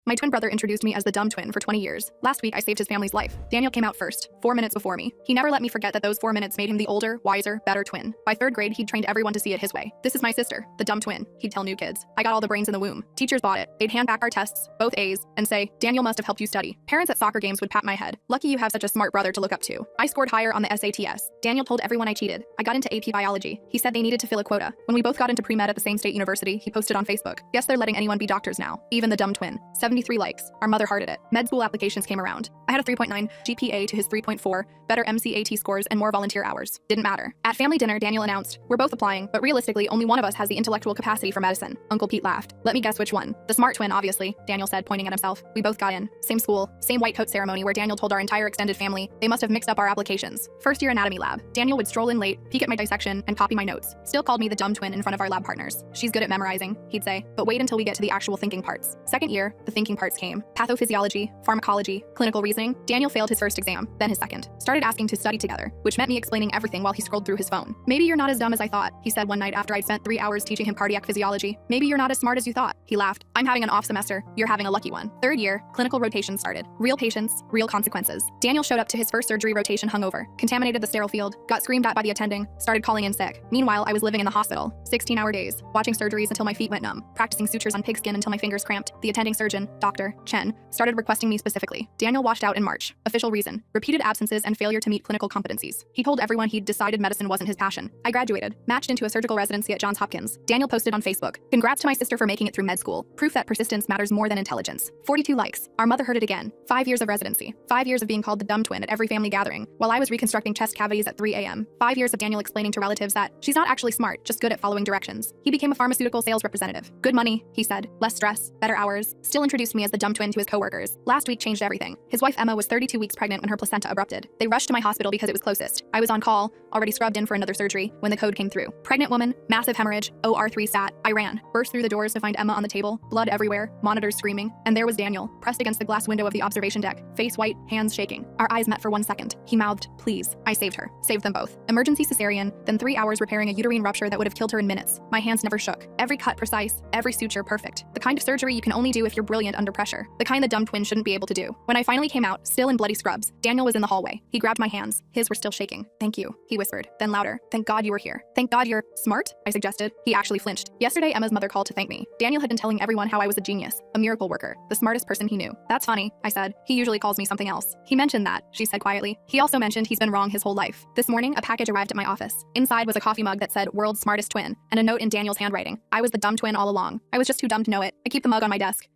My twin brother introduced me as the dumb twin for 20 years. Last week, I saved his family's life. Daniel came out first, 4 minutes before me. He never let me forget that those 4 minutes made him the older, wiser, better twin. By third grade, he'd trained everyone to see it his way. This is my sister, the dumb twin, he'd tell new kids. I got all the brains in the womb. Teachers bought it. They'd hand back our tests, both A's, and say, Daniel must have helped you study. Parents at soccer games would pat my head. Lucky you have such a smart brother to look up to. I scored higher on the SATs. Daniel told everyone I cheated. I got into AP biology. He said they needed to fill a quota. When we both got into pre-med at the same state university, he posted on Facebook. Guess they're letting anyone be doctors now. Even the dumb twin. 73 likes. Our mother hearted it. Med school applications came around. I had a 3.9 GPA to his 3.4, better MCAT scores, and more volunteer hours. Didn't matter. At family dinner, Daniel announced, we're both applying, but realistically, only one of us has the intellectual capacity for medicine. Uncle Pete laughed. Let me guess which one. The smart twin, obviously, Daniel said, pointing at himself. We both got in. Same school, same white coat ceremony where Daniel told our entire extended family they must have mixed up our applications. First year anatomy lab. Daniel would stroll in late, peek at my dissection, and copy my notes. Still called me the dumb twin in front of our lab partners. She's good at memorizing, he'd say, but wait until we get to the actual thinking parts. Second year, the thinking parts came. Pathophysiology, pharmacology, clinical reasoning. Daniel failed his first exam, then his second. Started asking to study together, which meant me explaining everything while he scrolled through his phone. Maybe you're not as dumb as I thought, he said one night after I'd spent 3 hours teaching him cardiac physiology. Maybe you're not as smart as you thought. He laughed. I'm having an off semester, you're having a lucky one. Third year, clinical rotation started. Real patients, real consequences. Daniel showed up to his first surgery rotation hungover, contaminated the sterile field, got screamed at by the attending, started calling in sick. Meanwhile, I was living in the hospital, 16-hour days, watching surgeries until my feet went numb, practicing sutures on pigskin until my fingers cramped. The attending surgeon, Dr. Chen, started requesting me specifically. Daniel washed out in March. Official reason: repeated absences and failure to meet clinical competencies. He told everyone he'd decided medicine wasn't his passion. I graduated, matched into a surgical residency at Johns Hopkins. Daniel posted on Facebook, congrats to my sister for making it through med school. Proof that persistence matters more than intelligence. 42 likes. Our mother heard it again. 5 years of residency. 5 years of being called the dumb twin at every family gathering, while I was reconstructing chest cavities at 3 a.m. 5 years of Daniel explaining to relatives that she's not actually smart, just good at following directions. He became a pharmaceutical sales representative. Good money, he said. Less stress, better hours. Still introduced me as the dumb twin to his coworkers. Last week changed everything. His wife Emma was 32 weeks pregnant when her placenta abrupted. They rushed to my hospital because it was closest. I was on call, already scrubbed in for another surgery, when the code came through. Pregnant woman, massive hemorrhage, OR3 stat. I ran, burst through the doors to find Emma on the table, blood everywhere, monitors screaming, and there was Daniel, pressed against the glass window of the observation deck, face white, hands shaking. Our eyes met for 1 second. He mouthed, please. I saved her. Saved them both. Emergency cesarean, then 3 hours repairing a uterine rupture that would have killed her in minutes. My hands never shook. Every cut precise, every suture perfect. The kind of surgery you can only do if you're brilliant under pressure. The kind the dumb twin shouldn't be able to do. When I finally came out, still in bloody scrubs, Daniel was in the hallway. He grabbed my hands. His were still shaking. Thank you, he whispered. Then louder, thank God you were here. Thank God you're smart, I suggested. He actually flinched. Yesterday, Emma's mother called to thank me. Daniel had been telling everyone how I was a genius, a miracle worker, the smartest person he knew. That's funny, I said. He usually calls me something else. He mentioned that, she said quietly. He also mentioned he's been wrong his whole life. This morning, a package arrived at my office. Inside was a coffee mug that said, world's smartest twin, and a note in Daniel's handwriting. I was the dumb twin all along. I was just too dumb to know it. I keep the mug on my desk.